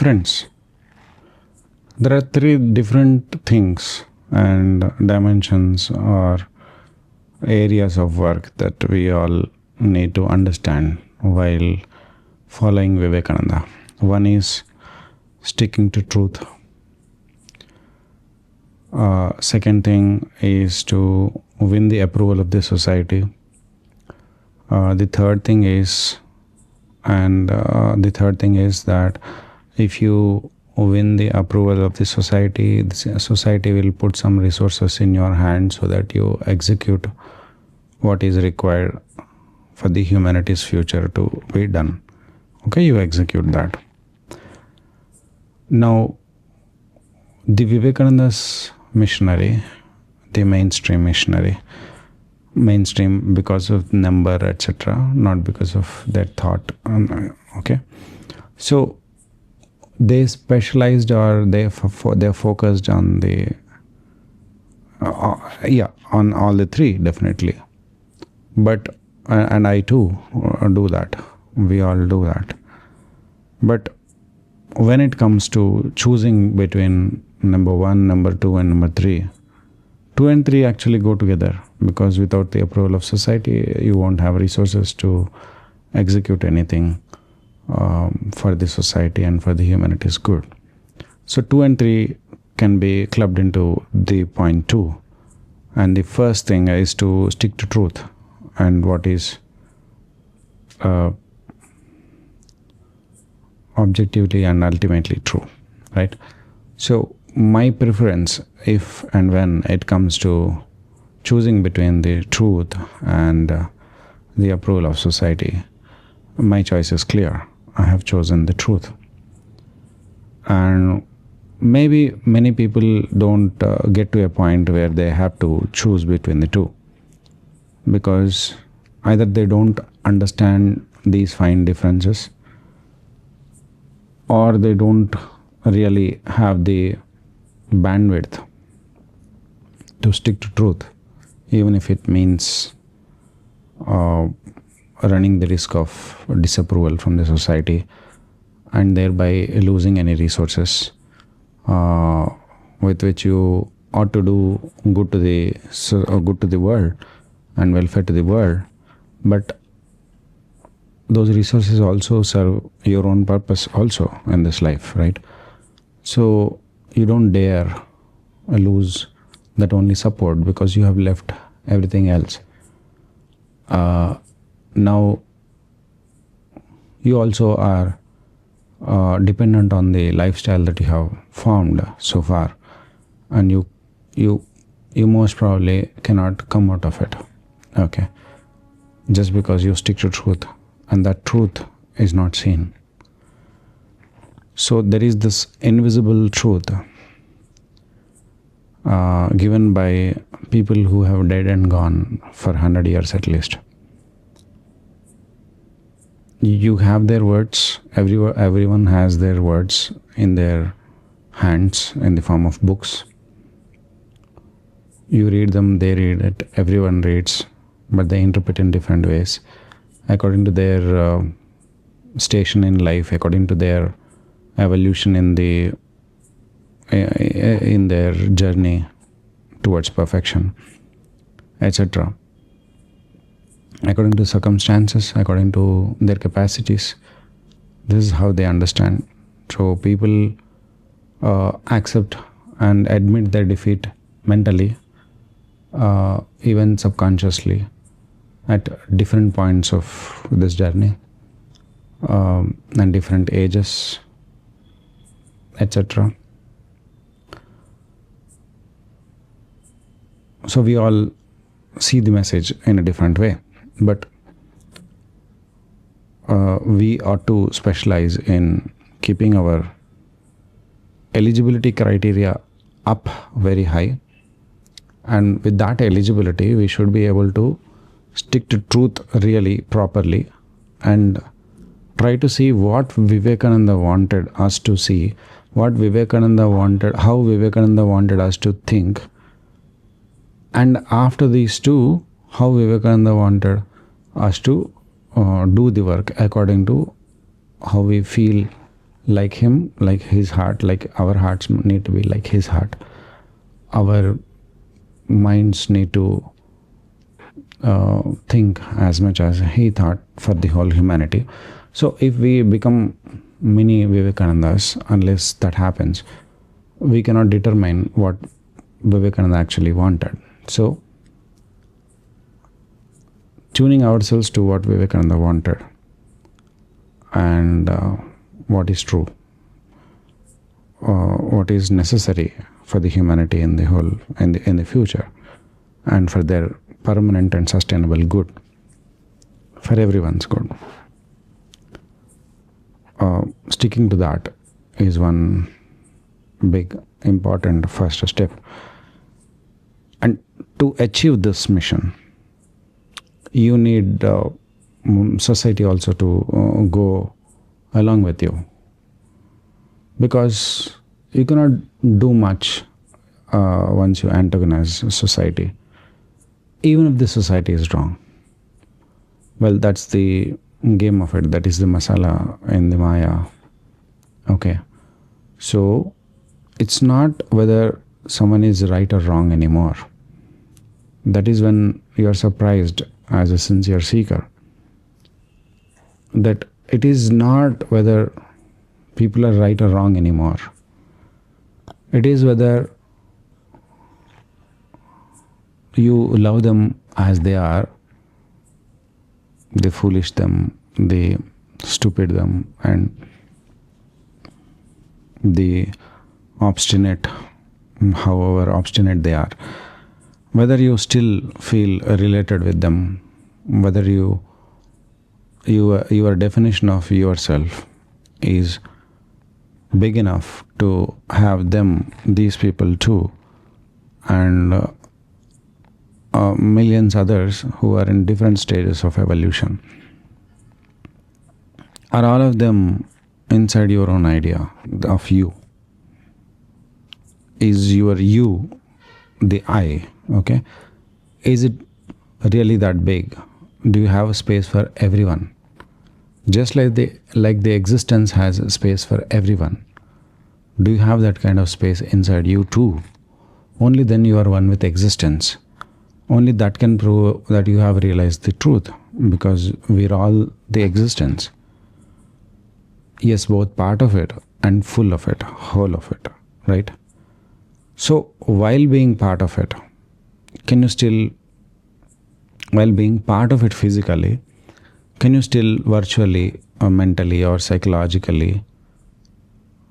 Friends, there are three different things and dimensions or areas of work that we all need to understand while following Vivekananda. One is sticking to truth. Second thing is to win the approval of the society. The third thing is that if you win the approval of the society will put some resources in your hand so that you execute what is required for the humanity's future to be done. Okay, you execute that. Now, the Vivekananda's missionary, the mainstream missionary, mainstream because of number, etc., not because of their thought. Okay, so they specialized or they're focused on the on all the three, definitely. But and I too do that. We all do that. But when it comes to choosing between number 1, number 2, and number 3, 2 and 3 actually go together, because without the approval of society, you won't have resources to execute anything for the society and for the humanity's good. So 2 and 3 can be clubbed into the point 2. And the first thing is to stick to truth and what is objectively and ultimately true, right? So my preference, if and when it comes to choosing between the truth and the approval of society, my choice is clear. I have chosen the truth. And maybe many people don't get to a point where they have to choose between the two, because either they don't understand these fine differences, or they don't really have the bandwidth to stick to truth, even if it means running the risk of disapproval from the society and thereby losing any resources with which you ought to do good to the world and welfare to the world. But those resources also serve your own purpose also in this life, right? So you don't dare lose that only support because you have left everything else. Now you also are dependent on the lifestyle that you have formed so far, and you most probably cannot come out of it. Okay, just because you stick to truth, and that truth is not seen. So there is this invisible truth given by people who have dead and gone for 100 years at least. You have their words, everyone has their words in their hands in the form of books. You read them, they read it, everyone reads, but they interpret in different ways according to their station in life, according to their evolution in their journey towards perfection, etc. According to circumstances, according to their capacities. This is how they understand. So people accept and admit their defeat mentally, even subconsciously, at different points of this journey and different ages, etc. So we all see the message in a different way, but we ought to specialize in keeping our eligibility criteria up very high, and with that eligibility we should be able to stick to truth really properly and try to see what Vivekananda wanted us to see, what Vivekananda wanted, how Vivekananda wanted us to think, and after these two, how Vivekananda wanted us to do the work according to how we feel like him, like his heart, like our hearts need to be like his heart. Our minds need to think as much as he thought for the whole humanity. So if we become mini Vivekanandas, unless that happens, we cannot determine what Vivekananda actually wanted. So tuning ourselves to what Vivekananda wanted and what is true, what is necessary for the humanity in the whole in the future, and for their permanent and sustainable good, for everyone's good. Sticking to that is one big important first step. And to achieve this mission, you need society also to go along with you, because you cannot do much once you antagonize society, even if the society is wrong. Well, that's the game of it. That is the masala in the Maya. Okay. So it's not whether someone is right or wrong anymore. That is when you are surprised as a sincere seeker that it is not whether people are right or wrong anymore. It is whether you love them as they are, the foolish them, the stupid them, and the obstinate, however obstinate they are. Whether you still feel related with them, whether your definition of yourself is big enough to have them, these people too, and millions others who are in different stages of evolution. Are all of them inside your own idea of you? Is your you the I? Okay. Is it really that big? Do you have a space for everyone? Just like the existence has a space for everyone. Do you have that kind of space inside you too? Only then you are one with existence. Only that can prove that you have realized the truth, because we're all the existence. Yes, both part of it and full of it, whole of it, right? So while being part of it, while being part of it physically, can you still virtually or mentally or psychologically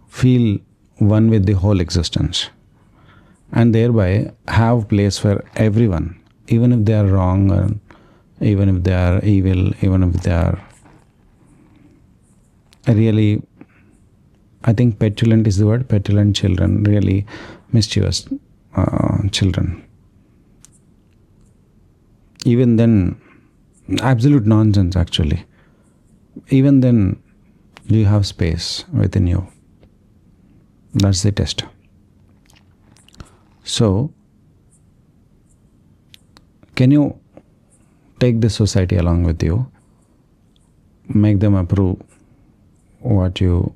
feel one with the whole existence, and thereby have place for everyone, even if they are wrong, or even if they are evil, even if they are really, I think petulant is the word, petulant children, really mischievous children. Even then, absolute nonsense actually. Even then, do you have space within you? That's the test. So, can you take this society along with you, make them approve what you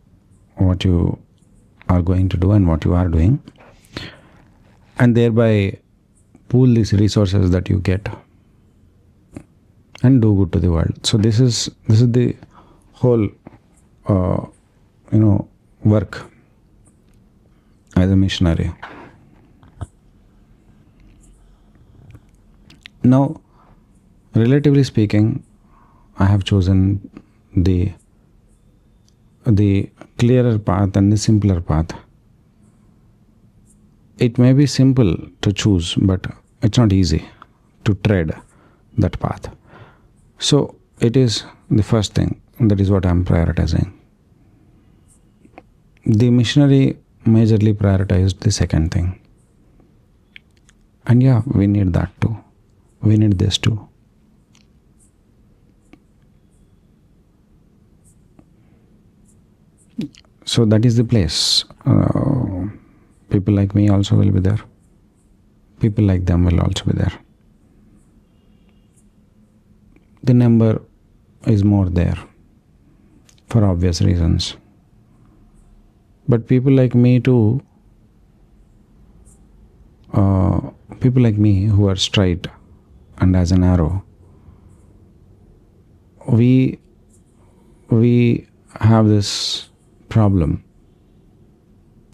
are going to do and what you are doing, and thereby pool these resources that you get and do good to the world. So this is the whole work as a missionary. Now, relatively speaking, I have chosen the clearer path and the simpler path. It may be simple to choose, but it's not easy to tread that path. So it is the first thing. That is what I'm prioritizing. The missionary majorly prioritized the second thing. And yeah, we need that too. We need this too. So that is the place. People like me also will be there. People like them will also be there. The number is more there for obvious reasons. But people like me too, people like me who are straight and as an arrow, we have this problem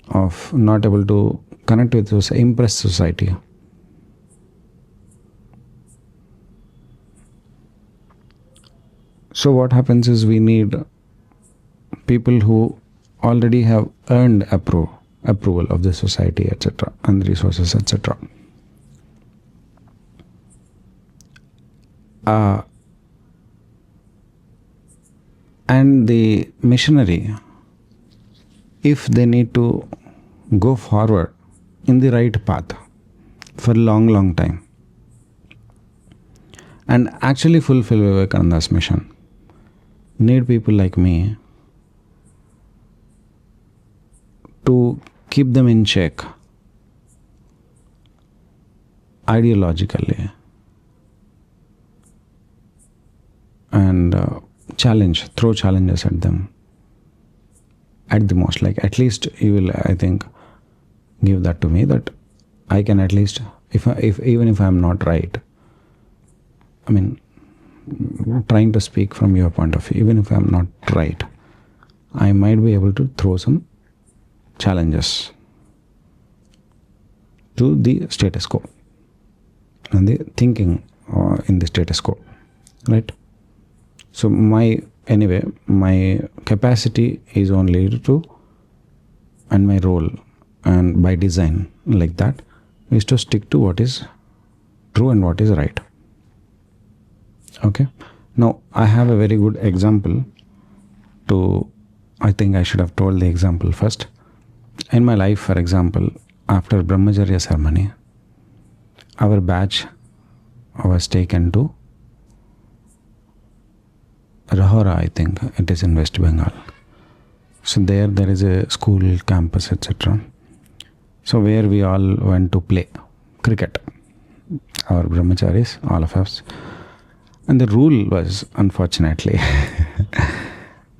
of not able to connect with impress society. So what happens is we need people who already have earned approval of the society, etc., and the resources, etc. And the missionary, if they need to go forward in the right path for a long time and actually fulfill Vivekananda's mission, need people like me to keep them in check ideologically and throw challenges at them at the most. Like, at least you will, I think, give that to me, that I can at least, even if I'm not right, I mean, trying to speak from your point of view, even if I'm not right, I might be able to throw some challenges to the status quo and the thinking in the status quo, right? So my capacity is only to, and my role, and by design like that, is to stick to what is true and what is right. Okay. Now I have a very good example to, I think I should have told the example first. In my life, for example, after Brahmacharya ceremony, our batch was taken to Rahora, I think it is in West Bengal. So there is a school campus, etc. So where we all went to play cricket, our brahmacharis, all of us. And the rule was, unfortunately,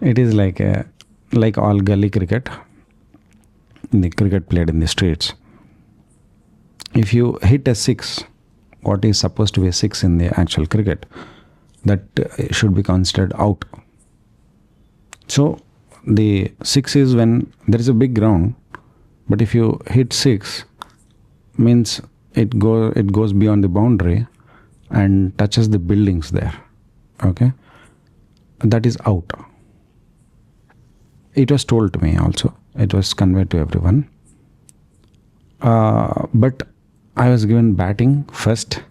it is like all gully cricket, the cricket played in the streets. If you hit a six, what is supposed to be a six in the actual cricket, that should be considered out. So the six is when there is a big ground, but if you hit six, means it goes beyond the boundary and touches the buildings there. Okay, that is out. It was told to me also. It was conveyed to everyone. But I was given batting first.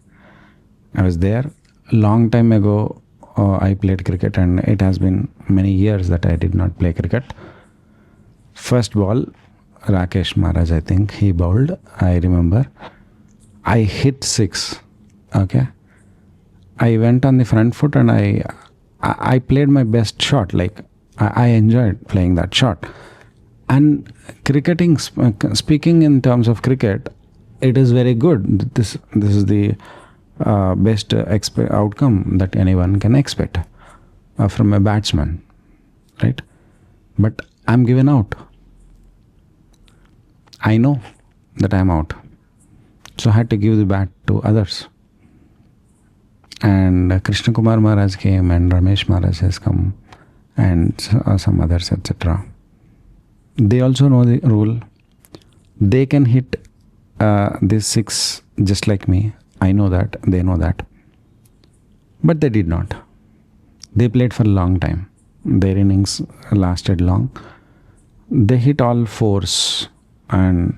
I was there. Long time ago, I played cricket, and it has been many years that I did not play cricket. First ball, Rakesh Maharaj, I think, he bowled. I remember. I hit six. Okay. I went on the front foot and I played my best shot. Like, I enjoyed playing that shot. And cricketing, speaking in terms of cricket, it is very good. This is the best outcome that anyone can expect from a batsman, right? But I'm given out. I know that I'm out, so I had to give the bat to others. And Krishna Kumar Maharaj came, and Ramesh Maharaj has come, and some others, etc. They also know the rule. They can hit this six just like me. I know that, they know that. But they did not. They played for a long time. Their innings lasted long. They hit all fours and,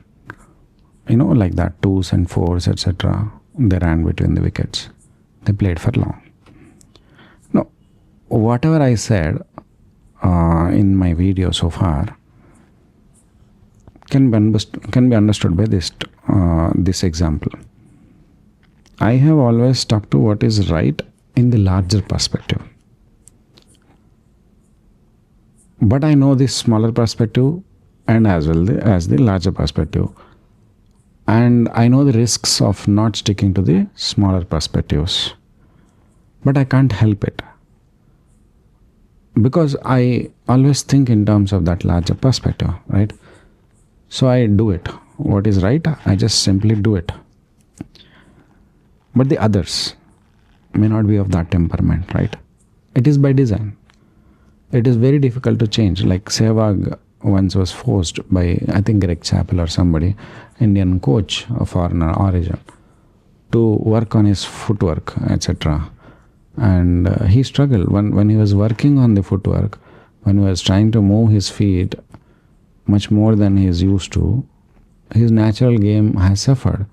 like that, twos and fours, etc. They ran between the wickets. They played for long. Now, whatever I said in my video so far can be understood by this example. I have always stuck to what is right in the larger perspective. But I know this smaller perspective and as well as the larger perspective. And I know the risks of not sticking to the smaller perspectives. But I can't help it. Because I always think in terms of that larger perspective, right? So I do it. What is right, I just simply do it. But the others may not be of that temperament, right? It is by design. It is very difficult to change. Like Sehwag once was forced by, I think, Greg Chappell or somebody, Indian coach of foreigner origin, to work on his footwork, etc. And he struggled when he was working on the footwork, when he was trying to move his feet much more than he is used to. His natural game has suffered.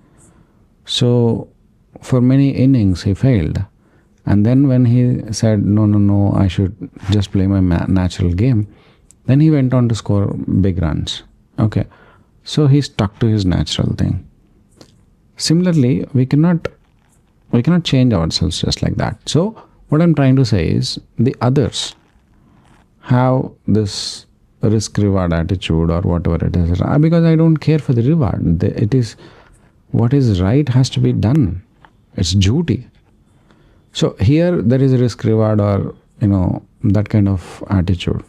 So for many innings he failed. And then when he said, no, I should just play my natural game, then he went on to score big runs. Okay. So he stuck to his natural thing. Similarly, we cannot change ourselves just like that. So what I'm trying to say is the others have this risk reward attitude or whatever it is, because I don't care for the reward. It is what is right has to be done. It's duty. So here there is a risk reward or that kind of attitude.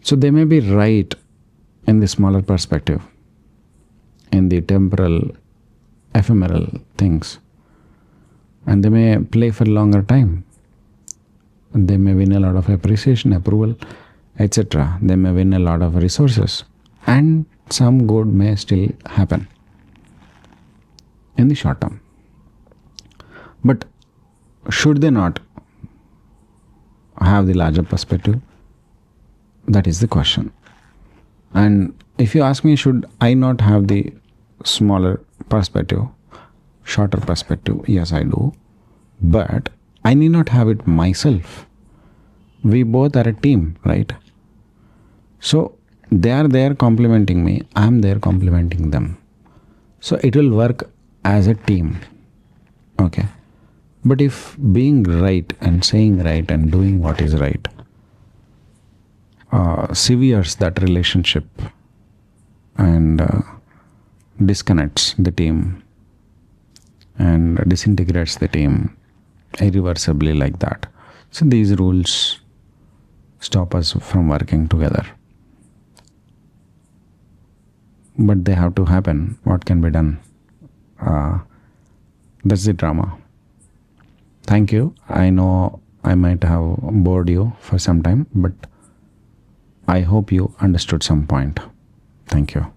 So they may be right in the smaller perspective, in the temporal, ephemeral things, and they may play for a longer time. They may win a lot of appreciation, approval, etc. They may win a lot of resources, and some good may still happen in the short term. But should they not have the larger perspective? That is the question. And if you ask me, should I not have the smaller perspective, shorter perspective? Yes, I do. But I need not have it myself. We both are a team, right? So they are there complimenting me, I am there complimenting them. So it will work as a team. Okay. But if being right and saying right and doing what is right severes that relationship and disconnects the team and disintegrates the team irreversibly like that, so these rules stop us from working together. But they have to happen. What can be done? That's the drama. Thank you. I know I might have bored you for some time, but I hope you understood some point. Thank you.